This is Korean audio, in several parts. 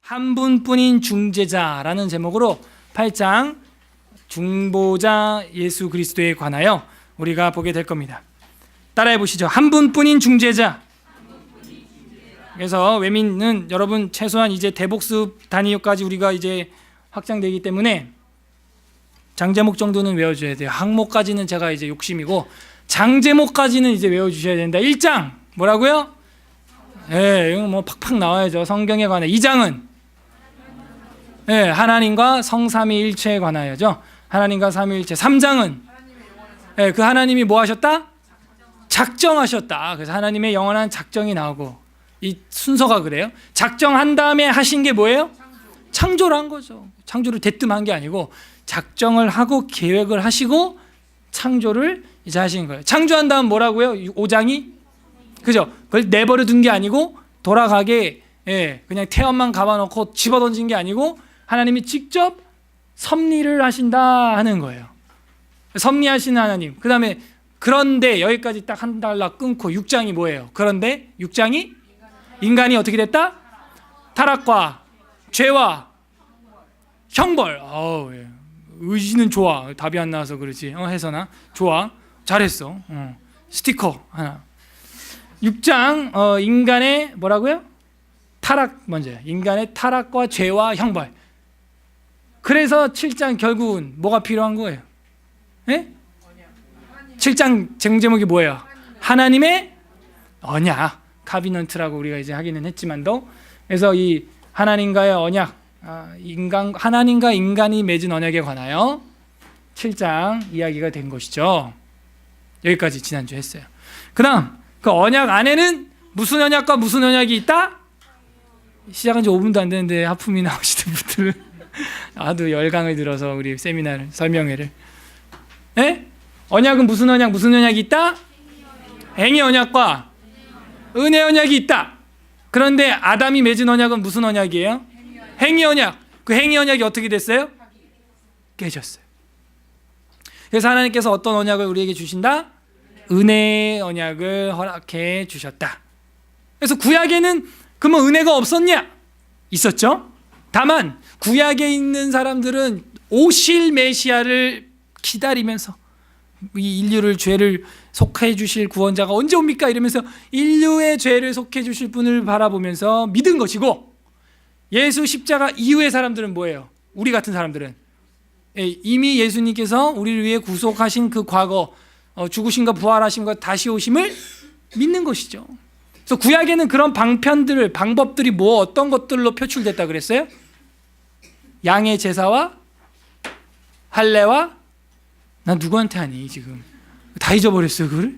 한 분뿐인 중재자라는 제목으로 8장 중보자 예수 그리스도에 관하여 우리가 보게 될 겁니다. 따라해 보시죠. 한 분뿐인 중재자. 그래서 외민은 여러분 최소한 이제 대복습 단위까지 우리가 이제 확장되기 때문에 장제목 정도는 외워줘야 돼요. 항목까지는 제가 이제 욕심이고 장제목까지는 이제 외워주셔야 된다. 1장 뭐라고요? 예, 이거 뭐 팍팍 나와야죠. 성경에 관해. 2장은 예, 하나님과 성삼위일체에 관하여죠. 하나님과 삼위일체. 3장은 예, 그 하나님이 뭐 하셨다? 작정하셨다. 그래서 하나님의 영원한 작정이 나오고 이 순서가 그래요. 작정한 다음에 하신 게 뭐예요? 창조를 한 거죠. 창조를 대뜸 한 게 아니고 작정을 하고 계획을 하시고 창조를 이제 하신 거예요. 창조한 다음 뭐라고요? 5장이 그죠? 그걸 내버려 둔 게 아니고 돌아가게 예, 그냥 태연만 감아놓고 집어던진 게 아니고 하나님이 직접 섭리를 하신다 하는 거예요. 섭리하시는 하나님. 그 다음에 그런데 여기까지 딱 한 달락 끊고 6장이 뭐예요? 그런데 6장이 인간이 어떻게 됐다? 타락과 죄와 형벌. 예. 의지는 좋아. 답이 안 나와서 그렇지. 해서나 좋아. 잘했어. 스티커 하나. 6장 인간의 뭐라고요? 타락 먼저요. 인간의 타락과 죄와 형벌. 그래서 7장 결국은 뭐가 필요한 거예요? 예? 7장 정제목이 뭐예요? 하나님의 언약, 카비넌트라고 우리가 이제 하기는 했지만도, 그래서 이 하나님과의 언약, 하나님과 인간이 맺은 언약에 관하여 7장 이야기가 된 것이죠. 여기까지 지난주 했어요. 그다음 그 언약 안에는 무슨 언약과 무슨 언약이 있다? 시작한 지 5분도 안 되는데 하품이 나오시는 분들은 아주 열강을 들어서 우리 세미나를 설명회를. 예? 언약은 무슨 언약, 무슨 언약이 있다? 행위 언약과 은혜 언약이 있다. 그런데 아담이 맺은 언약은 무슨 언약이에요? 행위 언약. 그 행위 언약이 어떻게 됐어요? 깨졌어요. 그래서 하나님께서 어떤 언약을 우리에게 주신다? 은혜의 언약을 허락해 주셨다. 그래서 구약에는 그러면 은혜가 없었냐? 있었죠. 다만 구약에 있는 사람들은 오실 메시아를 기다리면서 이 인류를 죄를 속해 주실 구원자가 언제 옵니까? 이러면서 인류의 죄를 속해 주실 분을 바라보면서 믿은 것이고, 예수 십자가 이후의 사람들은 뭐예요? 우리 같은 사람들은 이미 예수님께서 우리를 위해 구속하신 그 과거, 죽으신과 부활하신과 다시 오심을 믿는 것이죠. 그래서 구약에는 그런 방법들이 뭐 어떤 것들로 표출됐다 그랬어요? 양의 제사와 할례와, 나 누구한테 하니 지금 다 잊어버렸어요 그걸?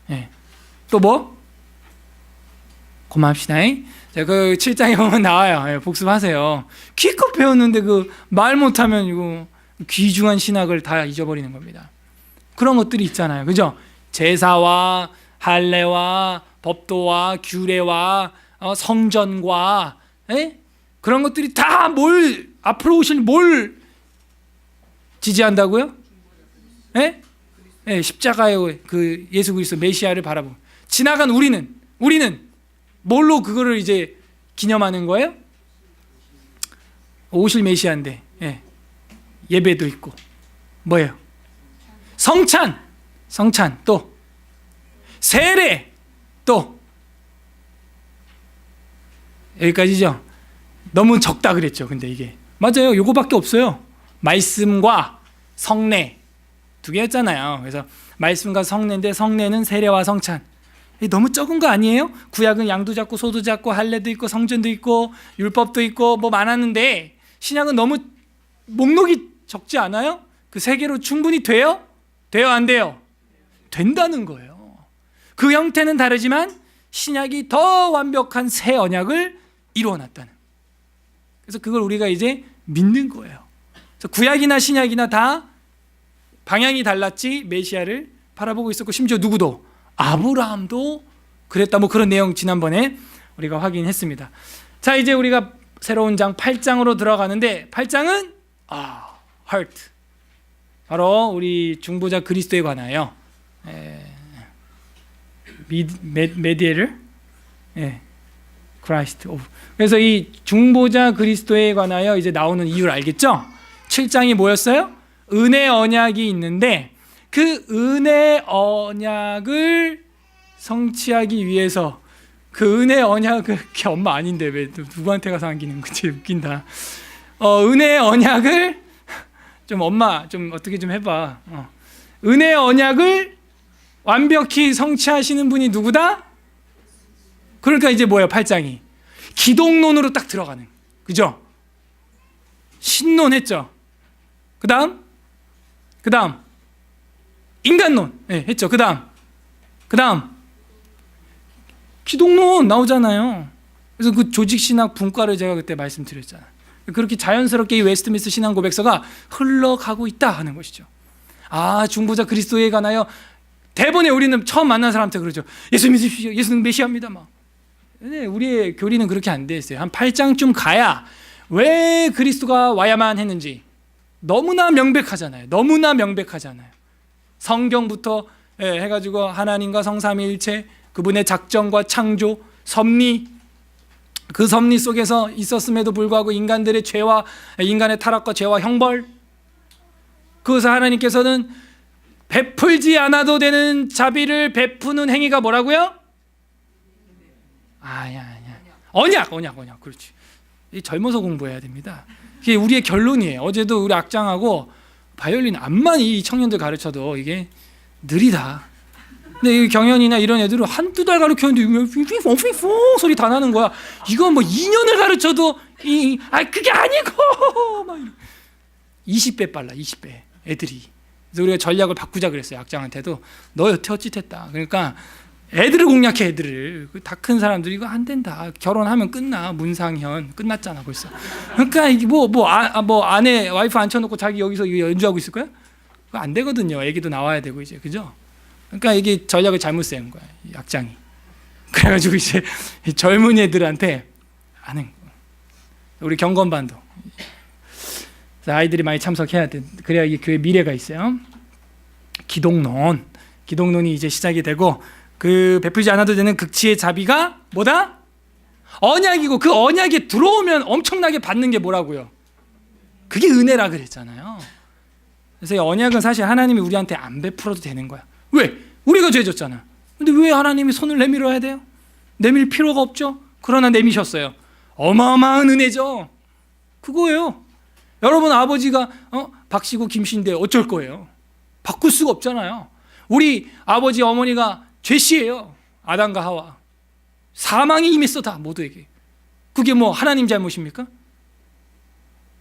네. 또 뭐? 고맙시다. 자, 그 7장에 보면 나와요. 예, 복습하세요. 기껏 배웠는데 그 말 못하면 이거 귀중한 신학을 다 잊어버리는 겁니다. 그런 것들이 있잖아요, 그죠? 제사와 할례와 법도와 규례와 성전과 그런 것들이 다 뭘 앞으로 오실 뭘 지지한다고요? 십자가의 그 예수 그리스도 메시아를 바라보고 지나간 우리는 뭘로 그거를 이제 기념하는 거예요? 오실 메시아인데 예배도 있고 뭐예요? 성찬 또 세례 또 여기까지죠. 너무 적다 그랬죠. 근데 이게 맞아요. 요거밖에 없어요. 말씀과 성례 두 개였잖아요. 그래서 말씀과 성례인데 성례는 세례와 성찬. 너무 적은 거 아니에요? 구약은 양도 잡고 소도 잡고 할례도 있고 성전도 있고 율법도 있고 뭐 많았는데 신약은 너무 목록이 적지 않아요? 그 세 개로 충분히 돼요? 돼요 안 돼요? 된다는 거예요. 그 형태는 다르지만 신약이 더 완벽한 새 언약을 이루어놨다는. 그래서 그걸 우리가 이제 믿는 거예요. 그래서 구약이나 신약이나 다 방향이 달랐지 메시아를 바라보고 있었고, 심지어 누구도 아브라함도 그랬다, 뭐 그런 내용 지난번에 우리가 확인했습니다. 자, 이제 우리가 새로운 장 8장으로 들어가는데 8장은 heart, 바로 우리 중보자 그리스도에 관하여 메디에를 Christ of. 그래서 이 중보자 그리스도에 관하여 이제 나오는 이유를 알겠죠? 7장이 뭐였어요? 은혜 언약이 있는데 그 은혜 언약을 성취하기 위해서 그 은혜 언약을 엄마 아닌데 왜 누구한테 가서 안기는 거지? 웃긴다. 은혜 언약을 좀 엄마 좀 어떻게 좀 해봐. 은혜 언약을 완벽히 성취하시는 분이 누구다? 그러니까 이제 뭐예요? 8장이 기독론으로 딱 들어가는, 그죠? 신론했죠. 그 다음 인간론, 네, 했죠. 그 다음 기독론 나오잖아요. 그래서 그 조직신학 분과를 제가 그때 말씀드렸잖아요. 그렇게 자연스럽게 이 웨스트민스터 신앙 고백서가 흘러가고 있다 하는 것이죠. 중보자 그리스도에 관하여 대번에 우리는 처음 만난 사람한테 그러죠. 예수 믿으십시오. 예수는 메시아입니다. 막. 네, 우리의 교리는 그렇게 안 돼 있어요. 한 8장쯤 가야 왜 그리스도가 와야만 했는지 너무나 명백하잖아요. 성경부터 해가지고 하나님과 성삼위일체, 그분의 작정과 창조, 섭리, 그 섭리 속에서 있었음에도 불구하고 인간의 타락과 죄와 형벌, 그것을 하나님께서는 베풀지 않아도 되는 자비를 베푸는 행위가 뭐라고요? 언약. 그렇지. 젊어서 공부해야 됩니다. 이게 우리의 결론이에요. 어제도 우리 악장하고 바이올린 암만 이 청년들 가르쳐도 이게 느리다. 근데 경연이나 이런 애들은 한두 달 가르쳤는데 소리 다 나는 거야. 이건 뭐 2년을 가르쳐도 그게 아니고 막 20배 빨라. 20배 애들이. 그래서 우리가 전략을 바꾸자 그랬어요. 악장한테도. 너 여태 어찌됐다. 그러니까 애들을 공략해. 애들을. 다 큰 사람들이 이거 안 된다. 결혼하면 끝나. 문상현 끝났잖아 벌써. 그러니까 이게 아내 와이프 앉혀놓고 자기 여기서 연주하고 있을 거야? 그거 안 되거든요. 애기도 나와야 되고 이제, 그죠? 그러니까 이게 전략을 잘못 세운 거야, 이 악장이. 그래가지고 이제 젊은 애들한테 아는 거야. 우리 경건반도 아이들이 많이 참석해야 돼. 그래야 이 교회 미래가 있어요. 기독론이 이제 시작이 되고, 그 베풀지 않아도 되는 극치의 자비가 뭐다? 언약이고, 그 언약에 들어오면 엄청나게 받는 게 뭐라고요? 그게 은혜라 그랬잖아요. 그래서 이 언약은 사실 하나님이 우리한테 안 베풀어도 되는 거야. 왜? 우리가 죄졌잖아. 근데 왜 하나님이 손을 내밀어야 돼요? 내밀 필요가 없죠. 그러나 내미셨어요. 어마어마한 은혜죠. 그거예요. 여러분 아버지가 박씨고 김씨인데 어쩔 거예요? 바꿀 수가 없잖아요. 우리 아버지 어머니가 죄씨예요. 아담과 하와. 사망이 임했어 다 모두에게. 그게 뭐 하나님 잘못입니까?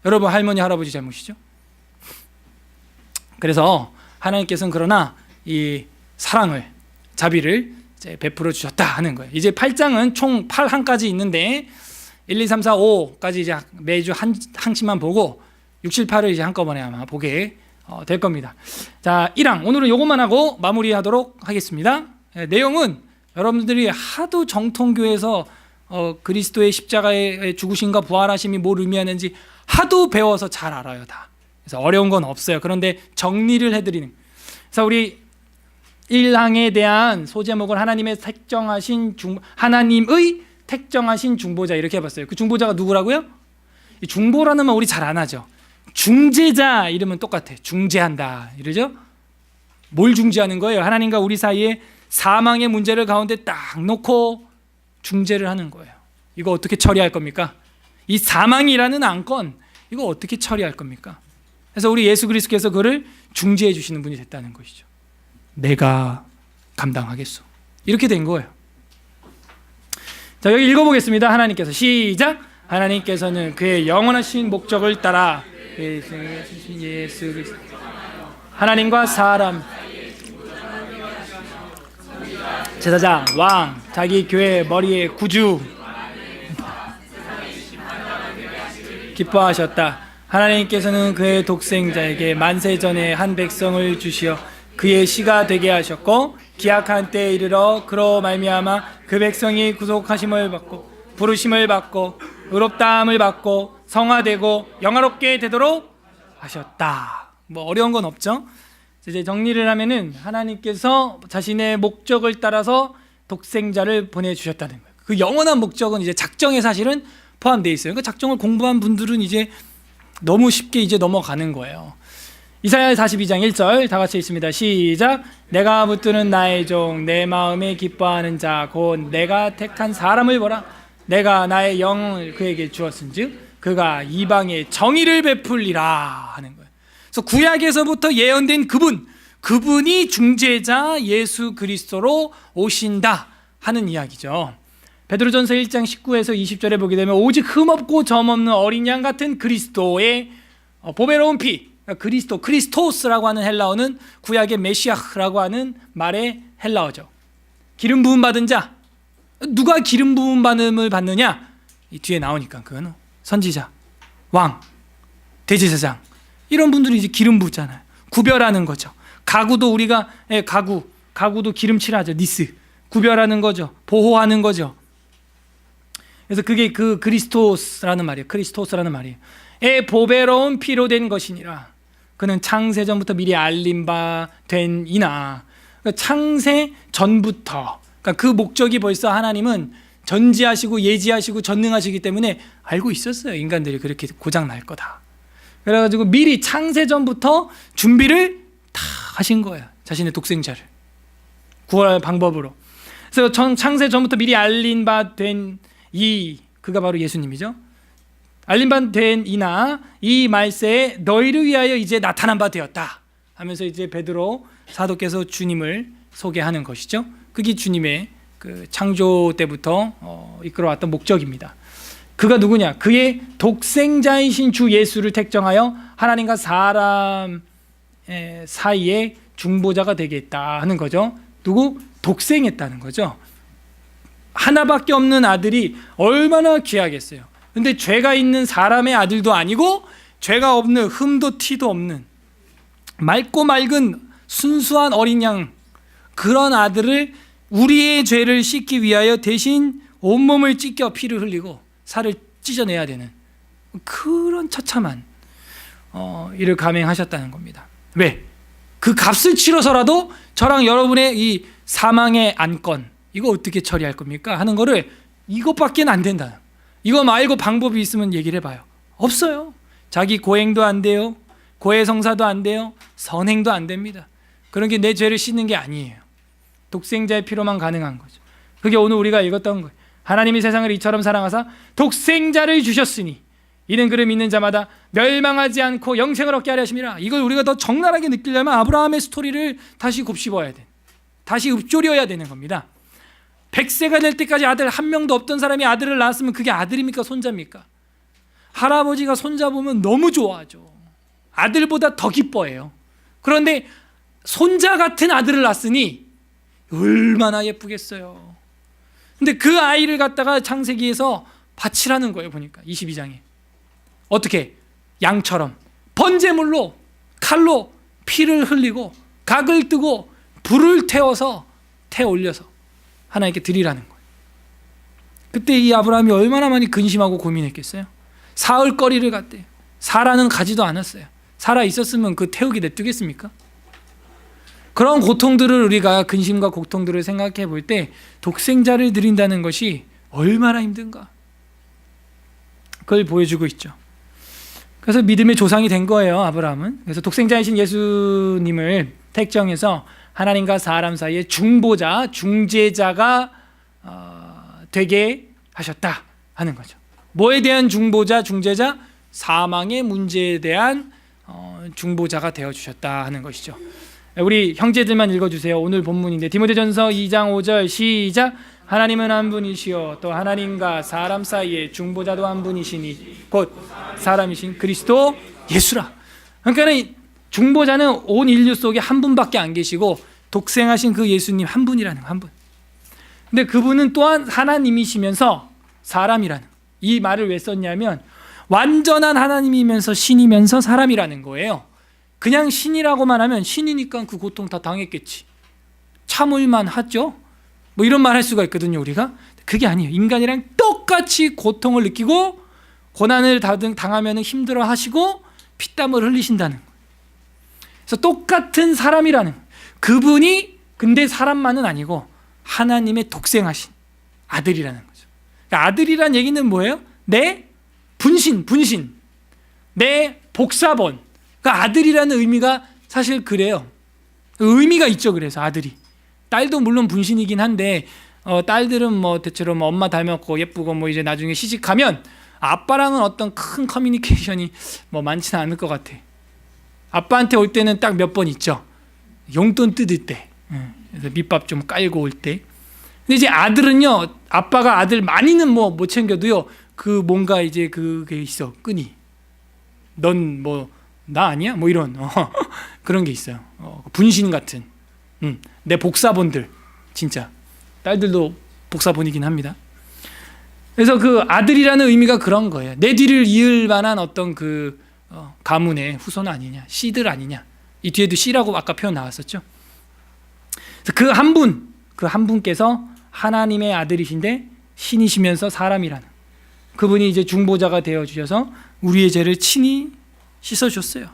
여러분 할머니 할아버지 잘못이죠. 그래서 하나님께서는 그러나 이 사랑을, 자비를 이제 베풀어 주셨다 하는 거예요. 이제 8장은 총 8항까지 있는데 1, 2, 3, 4, 5까지 이제 매주 한 항씩만 보고 6, 7, 8을 이제 한꺼번에 아마 보게 될 겁니다. 자, 1항 오늘은 요것만 하고 마무리하도록 하겠습니다. 내용은 여러분들이 하도 정통교에서 그리스도의 십자가의 죽으심과 부활하심이 뭘 의미하는지 하도 배워서 잘 알아요 다. 그래서 어려운 건 없어요. 그런데 정리를 해드리는. 그래서 우리 1항에 대한 소제목을 하나님의 택정하신 중보자 이렇게 해봤어요. 그 중보자가 누구라고요? 이 중보라는 말 우리 잘 안 하죠. 중재자 이름은 똑같아. 중재한다 이러죠. 뭘 중재하는 거예요? 하나님과 우리 사이에 사망의 문제를 가운데 딱 놓고 중재를 하는 거예요. 이거 어떻게 처리할 겁니까? 이 사망이라는 안건 이거 어떻게 처리할 겁니까? 그래서 우리 예수 그리스도께서 그를 중재해 주시는 분이 됐다는 것이죠. 내가 감당하겠소. 이렇게 된 거예요. 자, 여기 읽어보겠습니다. 하나님께서 시작. 하나님께서는 그의 영원하신 목적을 따라 예수 그리스도 하나님과 사람 제사장 왕 자기 교회 머리에 구주 기뻐하셨다. 하나님께서는 그의 독생자에게 만세 전에 한 백성을 주시어 그의 씨가 되게 하셨고 기약한 때에 이르러 그로 말미암아 그 백성이 구속하심을 받고 부르심을 받고 의롭다함을 받고 성화되고 영화롭게 되도록 하셨다. 뭐 어려운 건 없죠. 이제 정리를 하면은 하나님께서 자신의 목적을 따라서 독생자를 보내주셨다는 거예요. 그 영원한 목적은 이제 작정에 사실은 포함되어 있어요. 그러니까 작정을 공부한 분들은 이제 너무 쉽게 이제 넘어가는 거예요. 이사야 42장 1절 다 같이 읽습니다. 시작. 내가 붙드는 나의 종 내 마음에 기뻐하는 자 곧 내가 택한 사람을 보라. 내가 나의 영을 그에게 주었은즉 그가 이방에 정의를 베풀리라 하는 거예요. 그래서 구약에서부터 예언된 그분이 중재자 예수 그리스도로 오신다 하는 이야기죠. 베드로전서 1장 19에서 20절에 보게 되면 오직 흠없고 점없는 어린 양 같은 그리스도의 보배로운 피, 크리스토스라고 하는 헬라어는 구약의 메시아라고 하는 말의 헬라어죠. 기름 부음 받은 자, 누가 기름 부음 받음을 받느냐? 이 뒤에 나오니까 그건 선지자, 왕, 대제사장 이런 분들이 이제 기름 붓잖아요. 구별하는 거죠. 가구도 우리가 가구도 기름칠하죠. 니스 구별하는 거죠. 보호하는 거죠. 그래서 그게 그 크리스토스라는 말이에요. 의 보배로운 피로 된 것이니라. 그는 창세 전부터 미리 알림 바 된 이나. 그러니까 창세 전부터. 그러니까 그 목적이 벌써 하나님은 전지하시고 예지하시고 전능하시기 때문에 알고 있었어요. 인간들이 그렇게 고장 날 거다. 그래가지고 미리 창세 전부터 준비를 다 하신 거예요. 자신의 독생자를 구할 방법으로. 그래서 창세 전부터 미리 알린 바 된 그가 바로 예수님이죠. 알린 바 된 이나 이 말세에 너희를 위하여 이제 나타난 바 되었다 하면서 이제 베드로 사도께서 주님을 소개하는 것이죠. 그게 주님의 그 창조 때부터 이끌어왔던 목적입니다. 그가 누구냐? 그의 독생자이신 주 예수를 택정하여 하나님과 사람 사이에 중보자가 되겠다 하는 거죠. 누구? 독생했다는 거죠. 하나밖에 없는 아들이 얼마나 귀하겠어요. 근데 죄가 있는 사람의 아들도 아니고 죄가 없는 흠도 티도 없는 맑고 맑은 순수한 어린 양, 그런 아들을 우리의 죄를 씻기 위하여 대신 온몸을 찢겨 피를 흘리고 살을 찢어내야 되는 그런 처참한 일을 감행하셨다는 겁니다. 왜? 그 값을 치러서라도 저랑 여러분의 이 사망의 안건 이거 어떻게 처리할 겁니까? 하는 거를 이것밖에 안 된다. 이거 말고 방법이 있으면 얘기를 해봐요. 없어요. 자기 고행도 안 돼요. 고해성사도 안 돼요. 선행도 안 됩니다. 그런 게 내 죄를 씻는 게 아니에요. 독생자의 피로만 가능한 거죠. 그게 오늘 우리가 읽었던 거예요. 하나님이 세상을 이처럼 사랑하사 독생자를 주셨으니 이는 그를 믿는 자마다 멸망하지 않고 영생을 얻게 하려 하심이라. 이걸 우리가 더 적나라하게 느끼려면 아브라함의 스토리를 다시 곱씹어야 돼. 다시 읊조려야 되는 겁니다. 100세가 될 때까지 아들 한 명도 없던 사람이 아들을 낳았으면 그게 아들입니까? 손자입니까? 할아버지가 손자 보면 너무 좋아하죠. 아들보다 더 기뻐해요. 그런데 손자 같은 아들을 낳았으니 얼마나 예쁘겠어요. 근데 그 아이를 갖다가 창세기에서 바치라는 거예요. 보니까 22장에 어떻게? 양처럼 번제물로 칼로 피를 흘리고 각을 뜨고 불을 태워서 올려서 하나님께 드리라는 거예요. 그때 이 아브라함이 얼마나 많이 근심하고 고민했겠어요. 사흘거리를 갔대요. 사라는 가지도 않았어요. 살아 있었으면 그 태우게 냅두겠습니까? 그런 고통들을 우리가 근심과 고통들을 생각해 볼 때 독생자를 드린다는 것이 얼마나 힘든가 그걸 보여주고 있죠. 그래서 믿음의 조상이 된 거예요. 아브라함은. 그래서 독생자이신 예수님을 택정해서 하나님과 사람 사이의 중보자, 중재자가 되게 하셨다 하는 거죠. 뭐에 대한 중보자, 중재자? 사망의 문제에 대한 중보자가 되어주셨다 하는 것이죠. 우리 형제들만 읽어주세요. 오늘 본문인데 디모데전서 2장 5절 시작. 하나님은 한 분이시요 또 하나님과 사람 사이에 중보자도 한 분이시니 곧 사람이신 그리스도 예수라. 그러니까 중보자는 온 인류 속에 한 분밖에 안 계시고 독생하신 그 예수님 한 분이라는 한 분. 근데 그분은 또한 하나님이시면서 사람이라는, 이 말을 왜 썼냐면 완전한 하나님이면서 신이면서 사람이라는 거예요. 그냥 신이라고만 하면 신이니까 그 고통 다 당했겠지, 참을만 하죠. 뭐 이런 말 할 수가 있거든요. 우리가 그게 아니에요. 인간이랑 똑같이 고통을 느끼고 고난을 당하면 힘들어 하시고 피땀을 흘리신다는 거예요. 그래서 똑같은 사람이라는, 그분이 근데 사람만은 아니고 하나님의 독생하신 아들이라는 거죠. 그러니까 아들이란 얘기는 뭐예요? 내 분신, 내 복사본. 그러니까 아들이라는 의미가 사실 그래요. 의미가 있죠. 그래서 아들이. 딸도 물론 분신이긴 한데 딸들은 뭐 대체로 뭐 엄마 닮았고 예쁘고 뭐 이제 나중에 시집가면 아빠랑은 어떤 큰 커뮤니케이션이 뭐 많지는 않을 것 같아. 아빠한테 올 때는 딱 몇 번 있죠. 용돈 뜯을 때, 그래서 밑밥 좀 깔고 올 때. 근데 이제 아들은요, 아빠가 아들 많이는 뭐 못 챙겨도요, 그 뭔가 이제 그게 있어, 끈이. 넌 뭐 나 아니야? 뭐 이런 그런 게 있어요. 분신 같은. 내 복사본들 진짜 딸들도 복사본이긴 합니다. 그래서 그 아들이라는 의미가 그런 거예요. 내 뒤를 이을 만한 어떤 그 가문의 후손 아니냐, 씨들 아니냐. 이 뒤에도 씨라고 아까 표현 나왔었죠. 그 한 분께서 하나님의 아들이신데 신이시면서 사람이라는 그분이 이제 중보자가 되어 주셔서 우리의 죄를 친히 씻어 줬어요.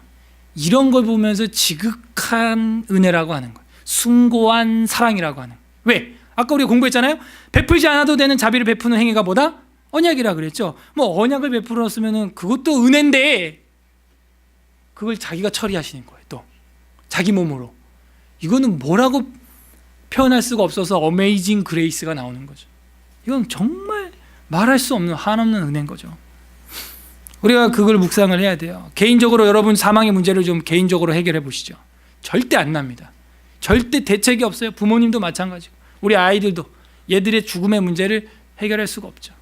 이런 걸 보면서 지극한 은혜라고 하는 거예요. 숭고한 사랑이라고 하는 거예요. 왜? 아까 우리가 공부했잖아요. 베풀지 않아도 되는 자비를 베푸는 행위가 뭐다? 언약이라 그랬죠. 뭐 언약을 베풀었으면은 그것도 은혜인데 그걸 자기가 처리하시는 거예요. 또 자기 몸으로. 이거는 뭐라고 표현할 수가 없어서 어메이징 그레이스가 나오는 거죠. 이건 정말 말할 수 없는 한없는 은혜인 거죠. 우리가 그걸 묵상을 해야 돼요. 개인적으로 여러분 사망의 문제를 좀 개인적으로 해결해 보시죠. 절대 안 납니다. 절대 대책이 없어요. 부모님도 마찬가지고 우리 아이들도 얘들의 죽음의 문제를 해결할 수가 없죠.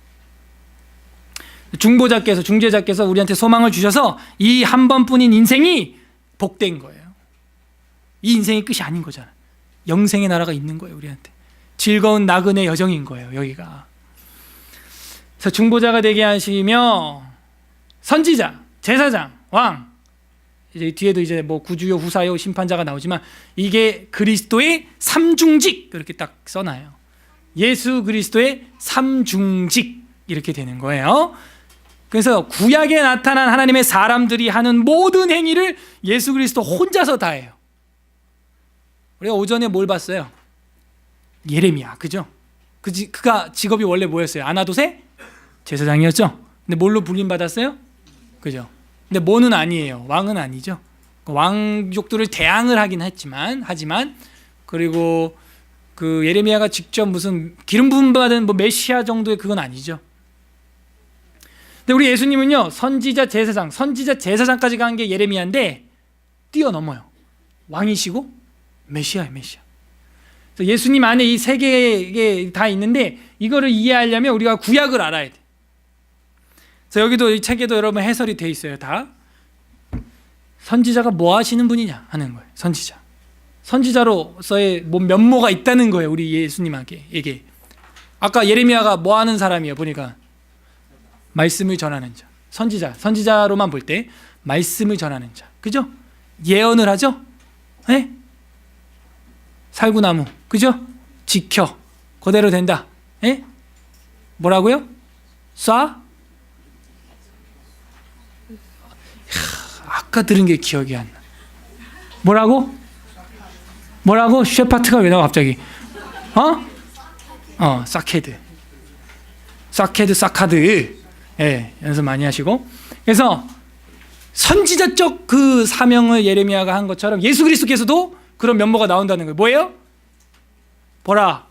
중재자께서 우리한테 소망을 주셔서 이 한 번뿐인 인생이 복된 거예요. 이 인생이 끝이 아닌 거잖아요. 영생의 나라가 있는 거예요. 우리한테 즐거운 나그네 여정인 거예요. 여기가. 그래서 중보자가 되게 하시며 선지자, 제사장, 왕. 이제 뒤에도 이제 뭐 구주요, 후사요, 심판자가 나오지만 이게 그리스도의 삼중직 그렇게 딱 써놔요. 예수 그리스도의 삼중직 이렇게 되는 거예요. 그래서 구약에 나타난 하나님의 사람들이 하는 모든 행위를 예수 그리스도 혼자서 다 해요. 우리가 오전에 뭘 봤어요? 예레미야, 그죠? 그가 직업이 원래 뭐였어요? 아나도세? 제사장이었죠? 근데 뭘로 불림받았어요? 그죠? 근데 뭐는 아니에요. 왕은 아니죠. 왕족들을 대항을 하긴 하지만 그리고 그 예레미야가 직접 무슨 기름 부음 받은 뭐 메시아 정도의 그건 아니죠. 근데 우리 예수님은요, 선지자, 제사장까지 간 게 예레미야인데 뛰어넘어요. 왕이시고 메시아예요, 메시아. 그래서 예수님 안에 이 세 개가 다 있는데 이거를 이해하려면 우리가 구약을 알아야 돼. 그래서 여기도 이 책에도 여러분 해설이 돼 있어요. 다 선지자가 뭐 하시는 분이냐 하는 거예요. 선지자로서의 뭐 면모가 있다는 거예요. 우리 예수님에게. 아까 예레미야가 뭐 하는 사람이에요? 보니까 말씀을 전하는 자. 선지자로만 볼 때 말씀을 전하는 자. 그죠? 예언을 하죠? 네? 살구나무. 그죠? 지켜. 그대로 된다. 네? 뭐라고요? 쏴? 아까 들은 게 기억이 안 나. 뭐라고? 쉐파트가 왜 나와 갑자기? 사케드. 예, 연습 많이 하시고. 그래서 선지자적 그 사명을 예레미야가 한 것처럼 예수 그리스도께서도 그런 면모가 나온다는 거예요. 뭐예요? 보라,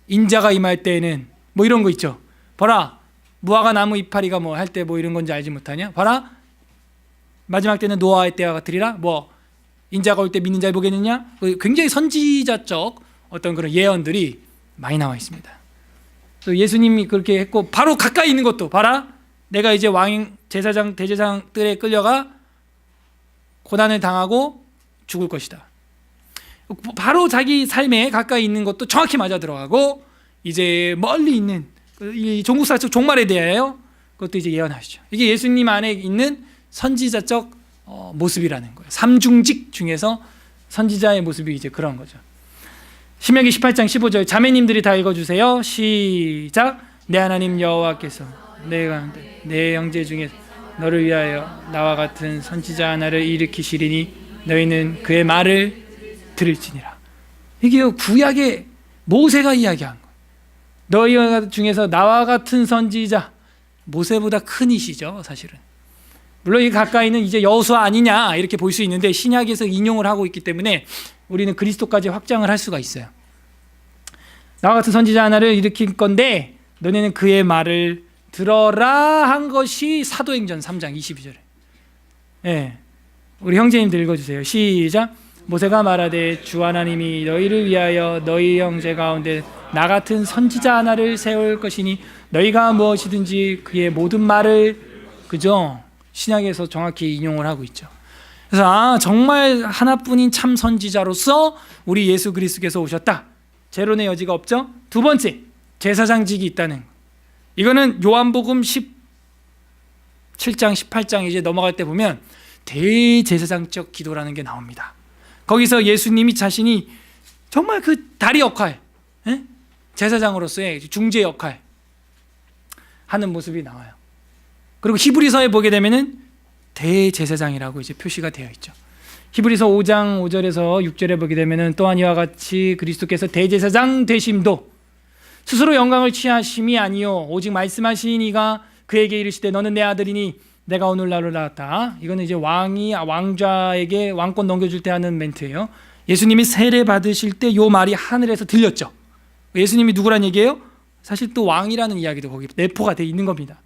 인자가 임할 때에는 뭐 이런 거 있죠. 보라, 무화과 나무 이파리가 뭐 할 때 뭐 이런 건지 알지 못하냐? 봐라, 마지막 때는 노아의 때와 같으리라. 뭐 인자가 올 때 믿는 자를 보겠느냐? 굉장히 선지자적 어떤 그런 예언들이 많이 나와 있습니다. 그래서 예수님이 그렇게 했고 바로 가까이 있는 것도 봐라, 내가 이제 왕, 제사장, 대제사장들에 끌려가 고난을 당하고 죽을 것이다. 바로 자기 삶에 가까이 있는 것도 정확히 맞아 들어가고 이제 멀리 있는 이 종국사적 종말에 대하여 그것도 이제 예언하시죠. 이게 예수님 안에 있는 선지자적 모습이라는 거예요. 삼중직 중에서 선지자의 모습이 이제 그런 거죠. 신명기 18장 15절 자매님들이 다 읽어주세요. 시작. 내 하나님 여호와께서 내가 내 형제 중에 너를 위하여 나와 같은 선지자 하나를 일으키시리니 너희는 그의 말을 들을지니라. 이게 구약의 모세가 이야기한 거예요. 너희 중에서 나와 같은 선지자, 모세보다 큰 이시죠 사실은. 물론 이 가까이는 이제 여호수아 아니냐 이렇게 볼 수 있는데 신약에서 인용을 하고 있기 때문에 우리는 그리스도까지 확장을 할 수가 있어요. 나와 같은 선지자 하나를 일으킬 건데 너네는 그의 말을 들어라 한 것이 사도행전 3장 22절에. 예, 우리 형제님들 읽어주세요. 시작. 모세가 말하되 주 하나님이 너희를 위하여 너희 형제 가운데 나 같은 선지자 하나를 세울 것이니 너희가 무엇이든지 그의 모든 말을, 그죠? 신약에서 정확히 인용을 하고 있죠. 그래서 정말 하나뿐인 참 선지자로서 우리 예수 그리스도께서 오셨다. 재론의 여지가 없죠. 두 번째, 제사장직이 있다는 거. 이거는 요한복음 17장 18장 이제 넘어갈 때 보면 대제사장적 기도라는 게 나옵니다. 거기서 예수님이 자신이 정말 그 다리 역할, 제사장으로서의 중재 역할 하는 모습이 나와요. 그리고 히브리서에 보게 되면은 대제사장이라고 이제 표시가 되어 있죠. 히브리서 5장 5절에서 6절에 보게 되면은 또한 이와 같이 그리스도께서 대제사장 되심도 스스로 영광을 취하심이 아니요 오직 말씀하신 이가 그에게 이르시되 너는 내 아들이니 내가 오늘 나를 낳았다. 이거는 이제 왕이 왕자에게 왕권 넘겨줄 때 하는 멘트예요. 예수님이 세례 받으실 때 요 말이 하늘에서 들렸죠. 예수님이 누구란 얘기예요? 사실 또 왕이라는 이야기도 거기 내포가 돼 있는 겁니다.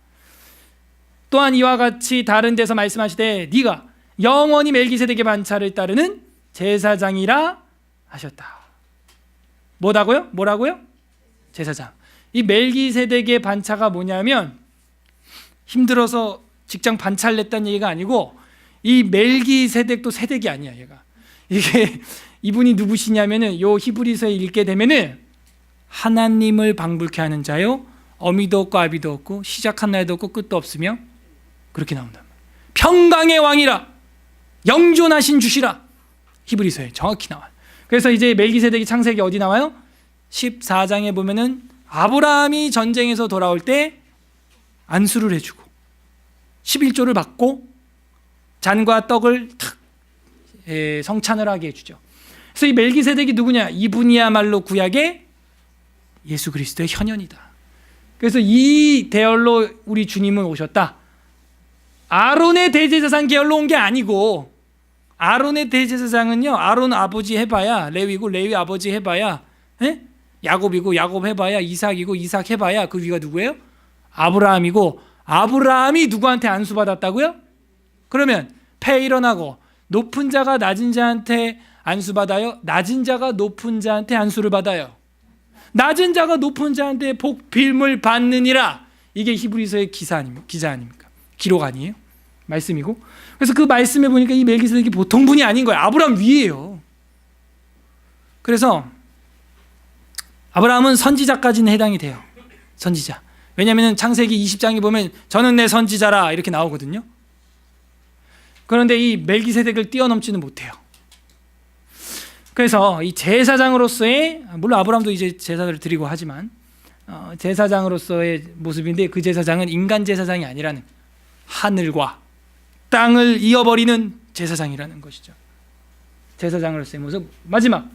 또한 이와 같이 다른 데서 말씀하시되 네가 영원히 멜기세덱의 반차를 따르는 제사장이라 하셨다. 뭐라고요? 제사장. 이 멜기세덱의 반차가 뭐냐면 힘들어서 직장 반차를 냈다는 얘기가 아니고 이 멜기세덱도 세덱이 아니야. 얘가 이게 이분이 누구시냐면은 요 히브리서에 읽게 되면은 하나님을 방불케 하는 자요 어미도 없고 아비도 없고 시작한 날도 없고 끝도 없으며 그렇게 나온다. 평강의 왕이라 영존하신 주시라. 히브리서에 정확히 나와요. 그래서 이제 멜기세덱이 창세기 어디 나와요? 14장에 보면은 아브라함이 전쟁에서 돌아올 때 안수를 해주고 11조를 받고 잔과 떡을 탁 성찬을 하게 해주죠. 그래서 이 멜기세덱이 누구냐? 이분이야말로 구약의 예수 그리스도의 현현이다. 그래서 이 대열로 우리 주님은 오셨다. 아론의 대제사장 계열로 온 게 아니고, 아론의 대제사장은요 아론 아버지 해봐야 레위고 레위 아버지 해봐야 야곱이고 야곱 해봐야 이삭이고 이삭 해봐야 그 위가 누구예요? 아브라함이고 아브라함이 누구한테 안수받았다고요? 그러면 패 일어나고 높은 자가 낮은 자한테 안수받아요? 낮은 자가 높은 자한테 안수를 받아요? 낮은 자가 높은 자한테 복빌물 받느니라. 이게 히브리서의 기사 아닙니까? 기록 아니에요? 말씀이고. 그래서 그 말씀에 보니까 이 멜기세덱이 보통 분이 아닌 거예요. 아브라함 위에요. 그래서 아브라함은 선지자까지는 해당이 돼요. 선지자. 왜냐하면 창세기 20장에 보면 저는 내 선지자라 이렇게 나오거든요. 그런데 이 멜기세덱을 뛰어넘지는 못해요. 그래서 이 제사장으로서의, 물론 아브라함도 이제 제사를 드리고 하지만 제사장으로서의 모습인데 그 제사장은 인간 제사장이 아니라는, 하늘과 땅을 이어버리는 제사장이라는 것이죠. 제사장으로서의 모습. 마지막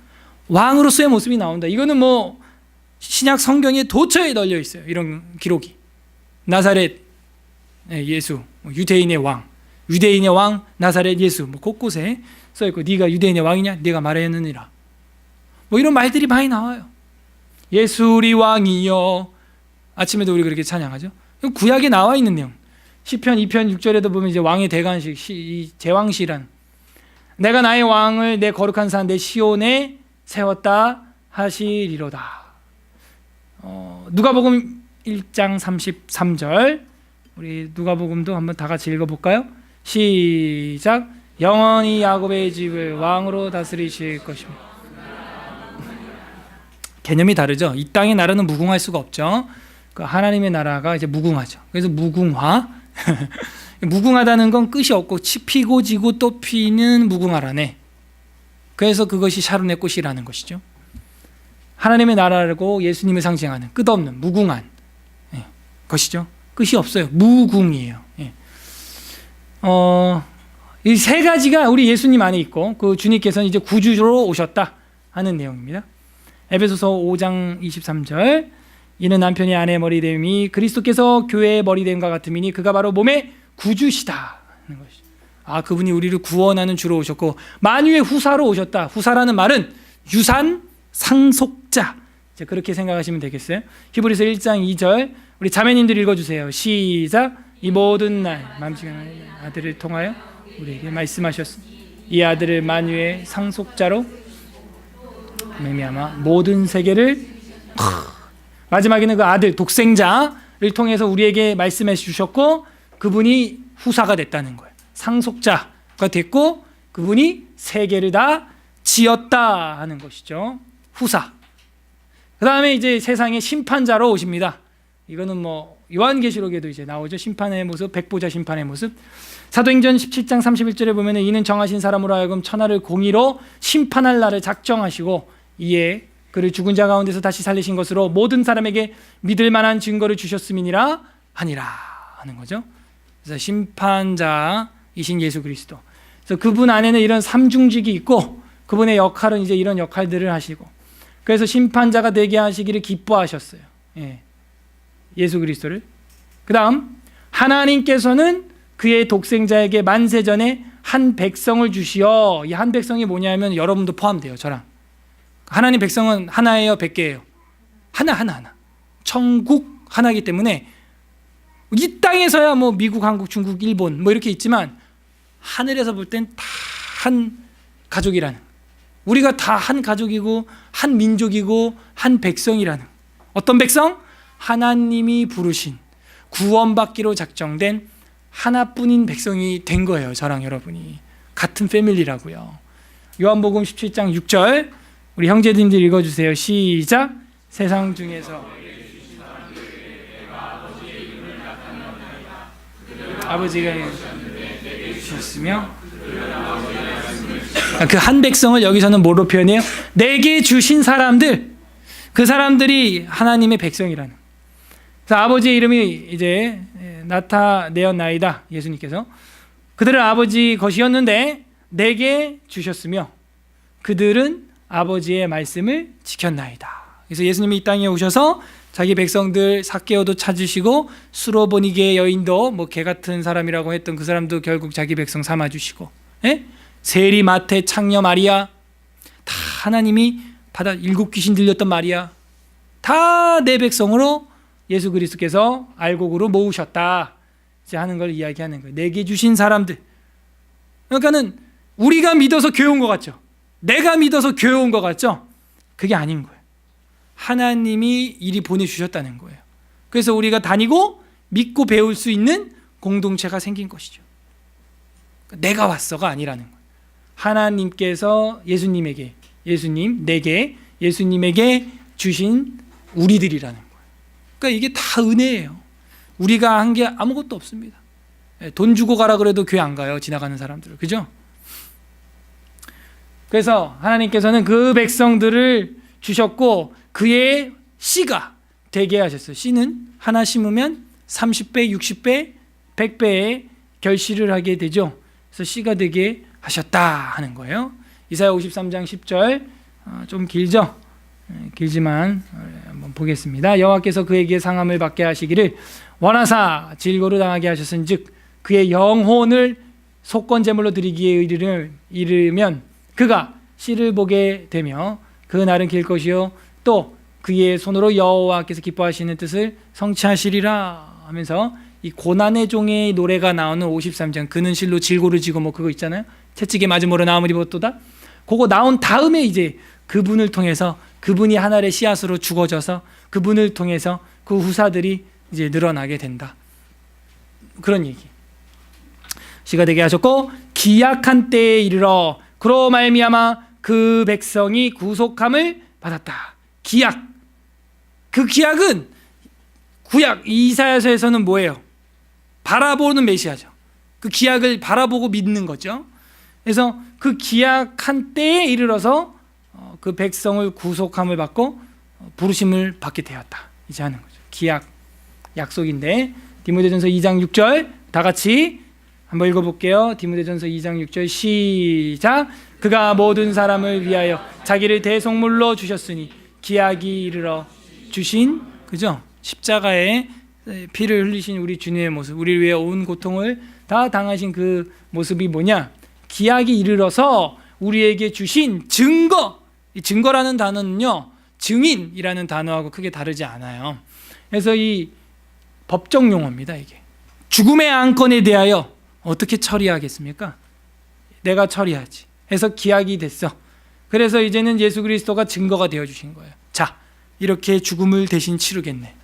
왕으로서의 모습이 나온다. 이거는 뭐 신약 성경에 도처에 널려 있어요. 이런 기록이. 나사렛 예수, 유대인의 왕, 유대인의 왕 나사렛 예수, 뭐 곳곳에 써 있고, 네가 유대인의 왕이냐? 네가 말하였느니라. 뭐 이런 말들이 많이 나와요. 예수 우리 왕이여. 아침에도 우리 그렇게 찬양하죠. 구약에 나와 있는 내용. 시편 2편 6절에도 보면 이제 왕의 대관식, 제왕시란, 내가 나의 왕을 내 거룩한 산 내 시온에 세웠다 하시리로다. 누가복음 1장 33절, 우리 누가복음도 한번 다 같이 읽어볼까요? 시작. 영원히 야곱의 집을 왕으로 다스리실 것입니다. 개념이 다르죠. 이 땅의 나라는 무궁할 수가 없죠. 그 하나님의 나라가 이제 무궁하죠. 그래서 무궁화. 무궁하다는 건 끝이 없고 피고 지고 또 피는 무궁화라네. 그래서 그것이 샤론의 꽃이라는 것이죠. 하나님의 나라라고 예수님을 상징하는 끝없는 무궁한 것이죠. 끝이 없어요. 무궁이에요. 이 세 가지가 우리 예수님 안에 있고, 그 주님께서는 이제 구주로 오셨다 하는 내용입니다. 에베소서 5장 23절, 이는 남편이 아내의 머리됨이 그리스도께서 교회의 머리됨과 같음이니 그가 바로 몸의 구주시다 하는 것이죠. 그분이 우리를 구원하는 주로 오셨고 만유의 후사로 오셨다. 후사라는 말은 유산 상속자, 이제 그렇게 생각하시면 되겠어요. 히브리서 1장 2절 우리 자매님들 읽어주세요. 시작. 이 모든 날 만민의 아들을 통하여 우리에게 말씀하셨습니다. 이 아들을 만유의 상속자로 말미암아 모든 세계를, 마지막에는 그 아들 독생자를 통해서 우리에게 말씀해 주셨고 그분이 후사가 됐다는 거예요. 상속자가 됐고 그분이 세계를 다 지었다 하는 것이죠. 후사. 그 다음에 이제 세상의 심판자로 오십니다. 이거는 뭐 요한계시록에도 이제 나오죠. 심판의 모습, 백보자 심판의 모습. 사도행전 17장 31절에 보면은 이는 정하신 사람으로 하여금 천하를 공의로 심판할 날을 작정하시고 이에 그를 죽은 자 가운데서 다시 살리신 것으로 모든 사람에게 믿을 만한 증거를 주셨음이니라 하니라 하는 거죠. 그래서 심판자이신 예수 그리스도. 그래서 그분 안에는 이런 삼중직이 있고 그분의 역할은 이제 이런 역할들을 하시고, 그래서 심판자가 되게 하시기를 기뻐하셨어요. 예수 그리스도를. 그 다음 하나님께서는 그의 독생자에게 만세전에 한 백성을 주시어, 이 한 백성이 뭐냐면 여러분도 포함돼요. 저랑. 하나님 백성은 하나예요, 100개예요? 하나. 천국 하나이기 때문에 이 땅에서야 뭐 미국, 한국, 중국, 일본 뭐 이렇게 있지만 하늘에서 볼 땐 다 한 가족이라는, 우리가 다 한 가족이고 한 민족이고 한 백성이라는, 어떤 백성? 하나님이 부르신 구원받기로 작정된 하나뿐인 백성이 된 거예요. 저랑 여러분이 같은 패밀리라고요. 요한복음 17장 6절 우리 형제님들 읽어주세요. 시작. 세상 중에서 아버지가 주셨으며, 그 한 백성을 여기서는 뭐로 표현해요? 내게 주신 사람들, 그 사람들이 하나님의 백성이라는. 그래서 아버지의 이름이 이제 나타내었나이다. 예수님께서 그들은 아버지 것이었는데 내게 주셨으며 그들은 아버지의 말씀을 지켰나이다. 그래서 예수님이 이 땅에 오셔서 자기 백성들 삭개오도 찾으시고 수로보니게의 여인도 뭐 개 같은 사람이라고 했던 그 사람도 결국 자기 백성 삼아주시고, 세리, 마태, 창녀, 마리아, 다 하나님이 받아, 7 귀신 들렸던 마리아, 다 내 백성으로 예수 그리스도께서 알곡으로 모으셨다 이제 하는 걸 이야기하는 거예요. 내게 주신 사람들. 그러니까는 우리가 믿어서 교회 온 것 같죠? 내가 믿어서 교회 온 것 같죠? 그게 아닌 거예요. 하나님이 이리 보내주셨다는 거예요. 그래서 우리가 다니고 믿고 배울 수 있는 공동체가 생긴 것이죠. 내가 왔어가 아니라는 거예요. 하나님께서 예수님에게, 내게, 예수님에게 주신 우리들이라는 거예요. 그러니까 이게 다 은혜예요. 우리가 한 게 아무것도 없습니다. 돈 주고 가라 그래도 교회 안 가요. 지나가는 사람들. 그죠? 그래서 하나님께서는 그 백성들을 주셨고 그의 씨가 되게 하셨어요. 씨는 하나 심으면 30배, 60배, 100배의 결실을 하게 되죠. 그래서 씨가 되게 하셨다 하는 거예요. 이사야 53장 10절 좀 길죠? 길지만 한번 보겠습니다. 여호와께서 그에게 상함을 받게 하시기를 원하사 질고를 당하게 하셨은즉 그의 영혼을 속건 제물로 드리기에 이르면 그가 씨를 보게 되며 그 날은 길 것이요 또 그의 손으로 여호와께서 기뻐하시는 뜻을 성취하시리라 하면서 이 고난의 종의 노래가 나오는 53장 그는 실로 질고를 지고 뭐 그거 있잖아요. 채찍에 맞음으로 나음을 입었도다. 그거 나온 다음에 이제 그분을 통해서 그분이 하나의 씨앗으로 죽어져서 그분을 통해서 그 후사들이 이제 늘어나게 된다. 그런 얘기. 씨가 되게 하셨고 기약한 때에 이르러 그로 말미암아 그 백성이 구속함을 받았다. 기약. 그 기약은 구약 이사야서에서는 뭐예요? 바라보는 메시아죠. 그 기약을 바라보고 믿는 거죠. 그래서 그 기약한 때에 이르러서 그 백성을 구속함을 받고 부르심을 받게 되었다. 이제 하는 거죠. 기약, 약속인데 디모데전서 2장 6절 다 같이 한번 읽어볼게요. 디모데전서 2장 6절 시작. 그가 모든 사람을 위하여 자기를 대속물로 주셨으니 기약이 이르러 주신 그죠? 십자가에 피를 흘리신 우리 주님의 모습, 우리를 위해 온 고통을 다 당하신 그 모습이 뭐냐? 기약이 이르러서 우리에게 주신 증거. 이 증거라는 단어는요, 증인이라는 단어하고 크게 다르지 않아요. 그래서 이 법정 용어입니다. 이게 죽음의 안건에 대하여 어떻게 처리하겠습니까? 내가 처리하지. 해서 기약이 됐어. 그래서 이제는 예수 그리스도가 증거가 되어 주신 거예요. 자, 이렇게 죽음을 대신 치르겠네.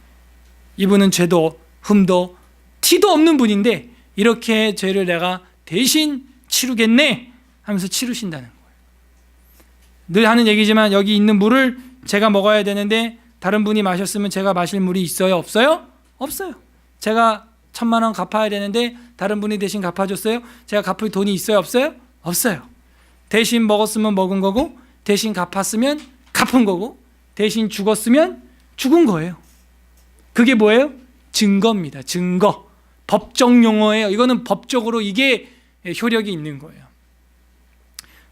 이분은 죄도 흠도 티도 없는 분인데 이렇게 죄를 내가 대신 치르겠네 하면서 치르신다는 거예요. 늘 하는 얘기지만 여기 있는 물을 제가 먹어야 되는데 다른 분이 마셨으면 제가 마실 물이 있어요? 없어요? 없어요. 제가 1,000만 원 갚아야 되는데 다른 분이 대신 갚아줬어요? 제가 갚을 돈이 있어요? 없어요? 없어요. 대신 먹었으면 먹은 거고, 대신 갚았으면 갚은 거고, 대신 죽었으면 죽은 거예요. 그게 뭐예요? 증거입니다. 증거. 법정 용어예요. 이거는 법적으로 이게 효력이 있는 거예요.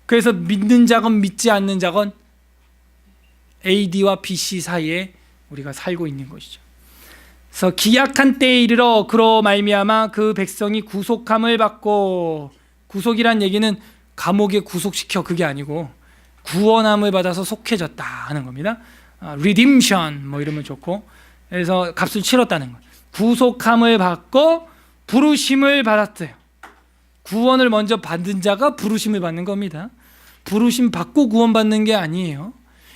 그래서 믿는 자건 믿지 않는 자건 AD와 BC 사이에 우리가 살고 있는 것이죠. 그래서 기약한 때에 이르러 그로 말미암아 그 백성이 구속함을 받고, 구속이란 얘기는 감옥에 구속시켜 그게 아니고 구원함을 받아서 속해졌다 하는 겁니다. 리딤션 뭐 이러면 좋고, 그래서 값을 치렀다는 거예요. 구속함을 받고 부르심을 받았어요. 구원을 먼저 받은 자가 부르심을 받는 겁니다. 부르심 받고 구원받는 게 아니에요.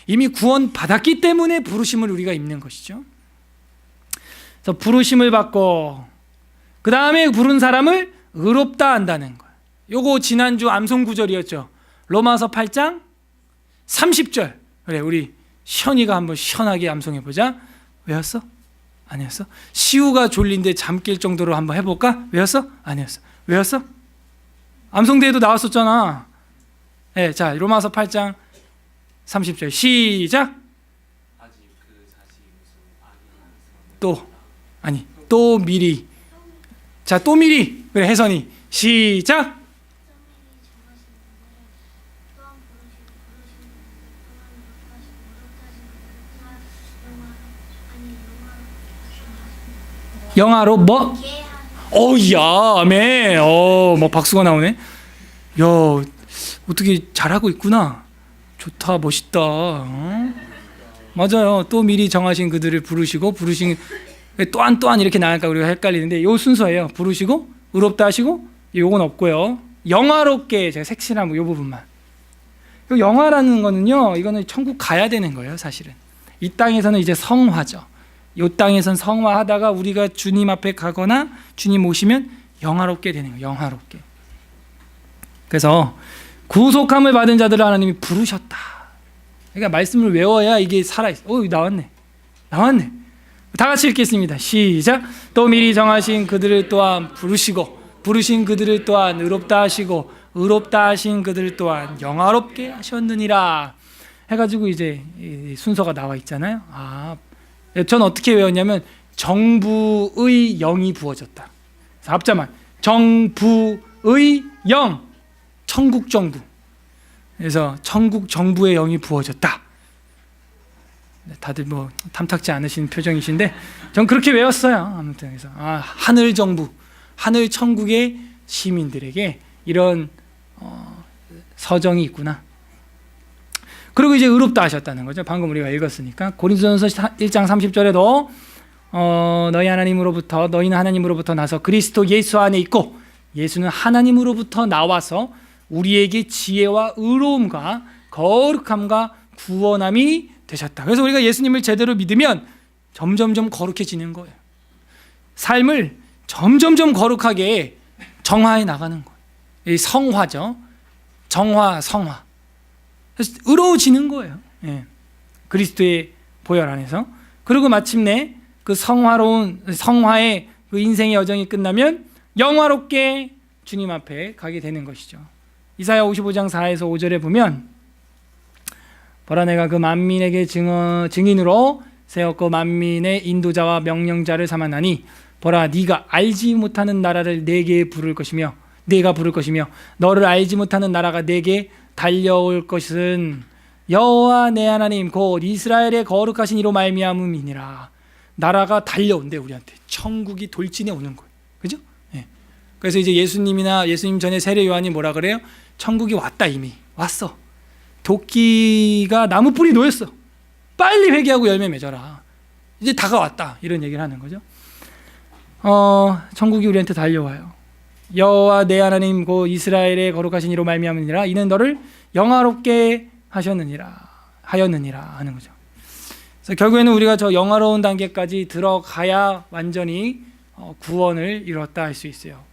이미 구원 받았기 때문에 부르심을 우리가 입는 것이죠. 그래서 부르심을 받고 그 다음에 부른 사람을 의롭다 한다는 거예요. 요거 지난주 암송 구절이었죠. 로마서 8장 30절. 그래, 우리 시원이가 한번 시원하게 암송해보자. 외웠어? 아니었어? 시우가 졸린데 잠 깰 정도로 한번 해볼까? 외웠어? 아니었어. 외웠어? 암송대에도 나왔었잖아. 네, 자, 로마서 8장 30절 시작. 또 미리. 자, 또 미리. 그래, 혜선이 시작. 영화로 뭐? 야, 아멘. 뭐 박수가 나오네. 야, 어떻게 잘하고 있구나. 좋다, 멋있다. 맞아요. 또 미리 정하신 그들을 부르시고, 부르신 또한 이렇게 나갈까 우리가 헷갈리는데, 요 순서예요. 부르시고 의롭다 하시고, 요건 없고요. 영화롭게, 제가 색칠한 요 부분만. 요 영화라는 거는요, 이거는 천국 가야 되는 거예요. 사실은 이 땅에서는 이제 성화죠. 이 땅에선 성화하다가 우리가 주님 앞에 가거나 주님 오시면 영화롭게 되는 거예요. 영화롭게. 그래서 구속함을 받은 자들을 하나님이 부르셨다. 그러니까 말씀을 외워야 이게 살아있어. 나왔네. 다 같이 읽겠습니다. 시작. 또 미리 정하신 그들을 또한 부르시고, 부르신 그들을 또한 의롭다 하시고, 의롭다 하신 그들을 또한 영화롭게 하셨느니라 해가지고 이제 순서가 나와 있잖아요. 전 어떻게 외웠냐면 정부의 영이 부어졌다. 앞자만 정부의 영, 천국 정부. 그래서 천국 정부의 영이 부어졌다. 다들 뭐 탐탁지 않으신 표정이신데 전 그렇게 외웠어요. 아무튼 그래서 하늘 정부, 하늘 천국의 시민들에게 이런 서정이 있구나. 그리고 이제 의롭다 하셨다는 거죠. 방금 우리가 읽었으니까. 고린도전서 1장 30절에도 너희는 하나님으로부터 나서 그리스도 예수 안에 있고, 예수는 하나님으로부터 나와서 우리에게 지혜와 의로움과 거룩함과 구원함이 되셨다. 그래서 우리가 예수님을 제대로 믿으면 점점점 거룩해지는 거예요. 삶을 점점점 거룩하게 정화해 나가는 거예요. 이 성화죠. 정화, 성화. 그래서 의로워지는 거예요. 예. 그리스도의 보혈 안에서. 그리고 마침내 그 성화의 그 인생의 여정이 끝나면 영화롭게 주님 앞에 가게 되는 것이죠. 이사야 55장 4에서 5절에 보면, 보라 내가 그 만민에게 증인으로 세웠고 만민의 인도자와 명령자를 삼았나니, 보라 네가 알지 못하는 나라를 내게 부를 것이며 내가 부를 것이며 너를 알지 못하는 나라가 내게 달려올 것은 여호와 내 하나님 곧 이스라엘의 거룩하신 이로 말미암음이니라. 나라가 달려온대 우리한테. 천국이 돌진해 오는 거예요. 그죠? 예. 그래서 이제 예수님이나 예수님 전에 세례 요한이 뭐라 그래요? 천국이 왔다, 이미 왔어. 도끼가 나무 뿌리 놓였어. 빨리 회개하고 열매 맺어라. 이제 다가왔다. 이런 얘기를 하는 거죠. 천국이 우리한테 달려와요. 여호와 내 하나님 곧 이스라엘의 거룩하신 이로 말미암으니라. 이는 너를 영화롭게 하였느니라 하는 거죠. 그래서 결국에는 우리가 저 영화로운 단계까지 들어가야 완전히 구원을 이뤘다 할 수 있어요.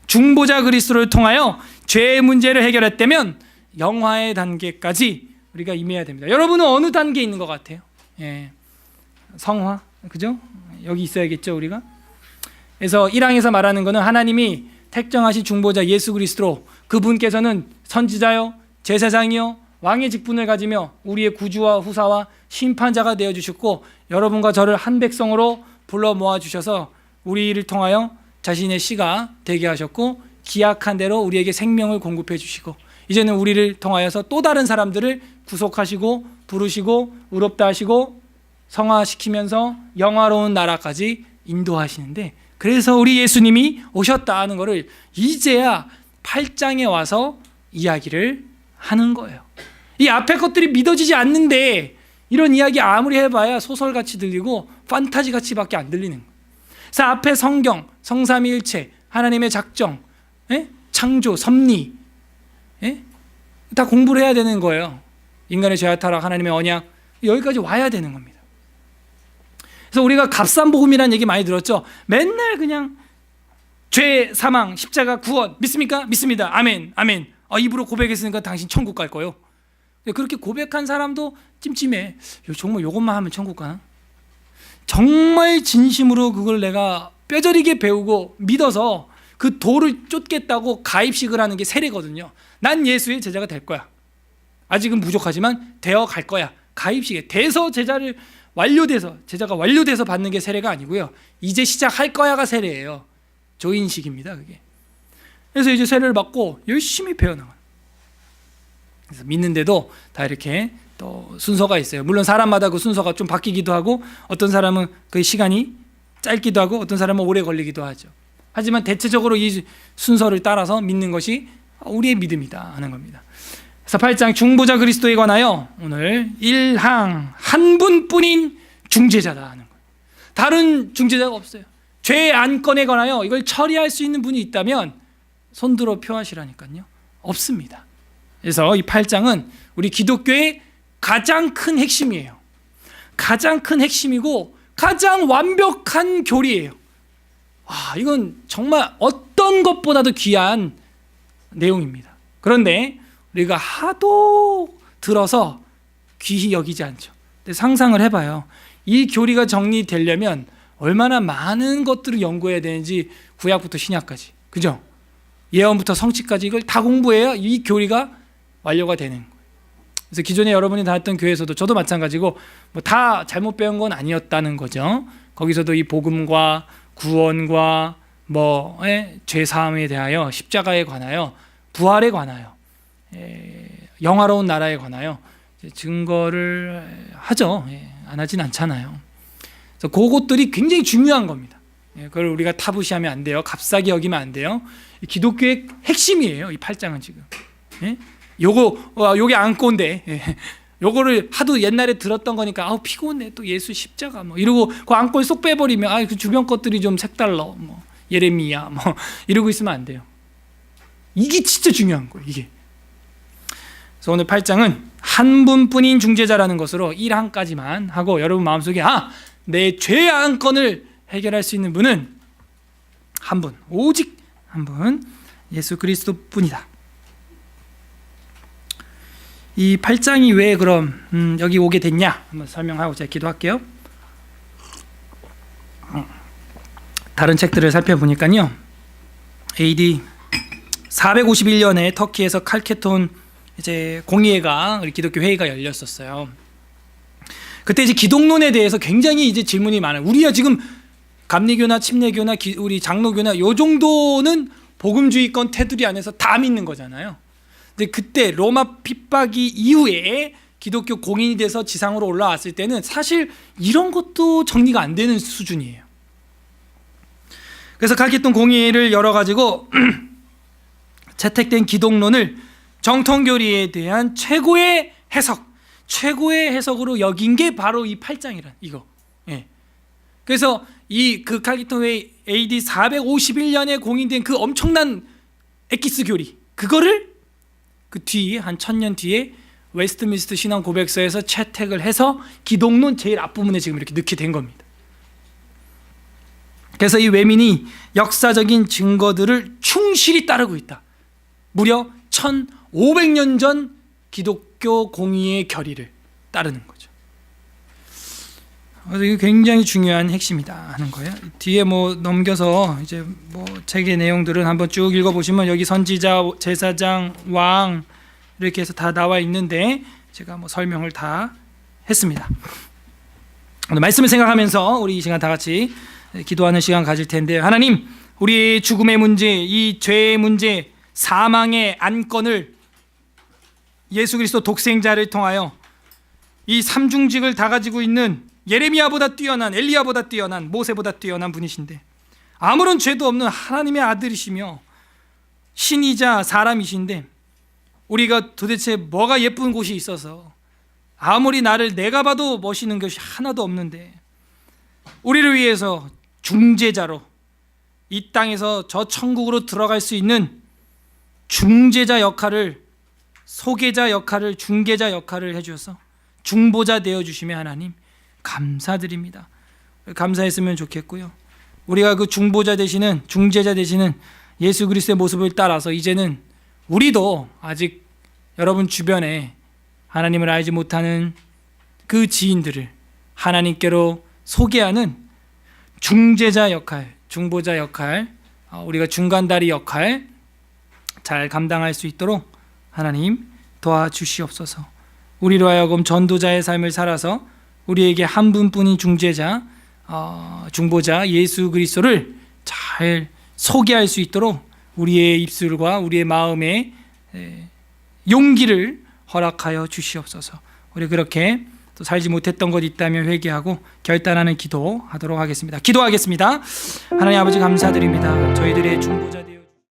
중보자 그리스도를 통하여 죄의 문제를 해결했다면 영화의 단계까지 우리가 임해야 됩니다. 여러분은 어느 단계에 있는 것 같아요? 예. 성화, 그죠? 여기 있어야겠죠, 우리가? 그래서 1항에서 말하는 것은 하나님이 택정하신 중보자 예수 그리스도로, 그분께서는 선지자요, 제사장이요, 왕의 직분을 가지며 우리의 구주와 후사와 심판자가 되어주셨고, 여러분과 저를 한 백성으로 불러 모아주셔서 우리를 통하여 자신의 씨가 되게 하셨고, 기약한 대로 우리에게 생명을 공급해 주시고, 이제는 우리를 통하여서 또 다른 사람들을 구속하시고 부르시고 의롭다 하시고 성화시키면서 영화로운 나라까지 인도하시는데, 그래서 우리 예수님이 오셨다 하는 것을 이제야 8장에 와서 이야기를 하는 거예요. 이 앞에 것들이 믿어지지 않는데 이런 이야기 아무리 해봐야 소설같이 들리고 판타지같이밖에 안 들리는 거예요. 그래서 앞에 성경, 성삼위일체, 하나님의 작정, 창조, 섭리, 다 공부를 해야 되는 거예요. 인간의 죄와 타락, 하나님의 언약, 여기까지 와야 되는 겁니다. 그래서 우리가 값산복음이라는 얘기 많이 들었죠. 맨날 그냥 죄, 사망, 십자가, 구원 믿습니까? 믿습니다. 아멘, 아멘. 입으로 고백했으니까 당신 천국 갈 거요. 그렇게 고백한 사람도 찜찜해. 정말 이것만 하면 천국 가나? 정말 진심으로 그걸 내가 뼈저리게 배우고 믿어서 그 도를 쫓겠다고 가입식을 하는 게 세례거든요. 난 예수의 제자가 될 거야. 아직은 부족하지만 되어 갈 거야. 가입식에 돼서 제자가 완료돼서 받는 게 세례가 아니고요. 이제 시작할 거야가 세례예요. 조인식입니다, 그게. 그래서 이제 세례를 받고 열심히 배워나가요. 그래서 믿는데도 다 이렇게 또 순서가 있어요. 물론 사람마다 그 순서가 좀 바뀌기도 하고, 어떤 사람은 그 시간이 짧기도 하고, 어떤 사람은 오래 걸리기도 하죠. 하지만 대체적으로 이 순서를 따라서 믿는 것이 우리의 믿음이다 하는 겁니다. 그래서 8장 중보자 그리스도에 관하여 오늘 1항 한 분뿐인 중재자다 하는 거예요. 다른 중재자가 없어요. 죄 안건에 관하여 이걸 처리할 수 있는 분이 있다면 손들어 표하시라니까요. 없습니다. 그래서 이 8장은 우리 기독교의 가장 큰 핵심이에요. 가장 큰 핵심이고 가장 완벽한 교리예요. 이건 정말 어떤 것보다도 귀한 내용입니다. 그런데 우리가 하도 들어서 귀히 여기지 않죠. 근데 상상을 해봐요. 이 교리가 정리되려면 얼마나 많은 것들을 연구해야 되는지, 구약부터 신약까지, 그죠? 예언부터 성취까지 이걸 다 공부해야 이 교리가 완료가 되는 거예요. 그래서 기존에 여러분이 다녔던 교회에서도 저도 마찬가지고 다 잘못 배운 건 아니었다는 거죠. 거기서도 이 복음과 구원과 죄 사함에 대하여, 십자가에 관하여, 부활에 관하여, 영화로운 나라에 관하여 증거를 하죠. 안 하진 않잖아요. 그래서 그것들이 굉장히 중요한 겁니다. 그걸 우리가 타부시하면 안 돼요. 값싸게 여기면 안 돼요. 기독교의 핵심이에요. 이 8장은 지금. 요게 안고인데, 요거를 하도 옛날에 들었던 거니까 피곤해, 또 예수 십자가 이러고 그 안고를 쏙 빼버리면 그 주변 것들이 좀 색달라, 예레미야 이러고 있으면 안 돼요. 이게 진짜 중요한 거예요, 이게. 그래서 오늘 8장은 한 분뿐인 중재자라는 것으로 1항까지만 하고, 여러분 마음속에 내 죄 안건을 해결할 수 있는 분은 한 분, 오직 한 분, 예수 그리스도뿐이다. 이 8장이 왜 그럼 여기 오게 됐냐 한번 설명하고 제가 기도할게요. 다른 책들을 살펴보니까요, AD 451년에 터키에서 칼케톤 이제 공의회가, 우리 기독교 회의가 열렸었어요. 그때 이제 기독론에 대해서 굉장히 이제 질문이 많아요. 우리가 지금 감리교나 침례교나 우리 장로교나 요 정도는 복음주의권 테두리 안에서 다 믿는 거잖아요. 근데 그때 로마 핍박이 이후에 기독교 공인이 돼서 지상으로 올라왔을 때는 사실 이런 것도 정리가 안 되는 수준이에요. 그래서 칼기통 공의를 열어가지고 채택된 기독론을 정통교리에 대한 최고의 해석으로 여긴 게 바로 이 8장이란 이거. 예. 그래서 이 그 칼기통회 AD 451년에 공인된 그 엄청난 엑기스 교리, 그거를 그 뒤에 한 1000년 뒤에 웨스트민스터 신앙 고백서에서 채택을 해서 기독론 제일 앞부분에 지금 이렇게 넣게 된 겁니다. 그래서 이 외민이 역사적인 증거들을 충실히 따르고 있다. 무려 1500년 전 기독교 공의의 결의를 따르는 거죠. 그래서 이게 굉장히 중요한 핵심이다 하는 거예요. 뒤에 뭐 넘겨서 이제 뭐 책의 내용들은 한번 쭉 읽어보시면 여기 선지자, 제사장, 왕 이렇게 해서 다 나와 있는데 제가 뭐 설명을 다 했습니다. 오늘 말씀을 생각하면서 우리 이 시간 다 같이 기도하는 시간 가질 텐데, 하나님, 우리 죽음의 문제, 이 죄의 문제, 사망의 안건을 예수 그리스도 독생자를 통하여 이 삼중직을 다 가지고 있는 예레미야보다 뛰어난, 엘리야보다 뛰어난, 모세보다 뛰어난 분이신데 아무런 죄도 없는 하나님의 아들이시며 신이자 사람이신데 우리가 도대체 뭐가 예쁜 곳이 있어서 아무리 나를 내가 봐도 멋있는 것이 하나도 없는데 우리를 위해서 중재자로 이 땅에서 저 천국으로 들어갈 수 있는 중재자 역할을, 소개자 역할을, 중개자 역할을 해주셔서 중보자 되어주시며 하나님 감사드립니다. 감사했으면 좋겠고요. 우리가 그 중보자 되시는, 중재자 되시는 예수 그리스도의 모습을 따라서 이제는 우리도 아직 여러분 주변에 하나님을 알지 못하는 그 지인들을 하나님께로 소개하는 중재자 역할, 중보자 역할, 우리가 중간다리 역할 잘 감당할 수 있도록 하나님 도와주시옵소서. 우리로 하여금 전도자의 삶을 살아서 우리에게 한 분뿐인 중재자, 중보자 예수 그리스도를 잘 소개할 수 있도록 우리의 입술과 우리의 마음에 용기를 허락하여 주시옵소서. 우리 그렇게 또 살지 못했던 것 있다면 회개하고 결단하는 기도하도록 하겠습니다. 기도하겠습니다. 하나님 아버지 감사드립니다. 저희들의 중보자들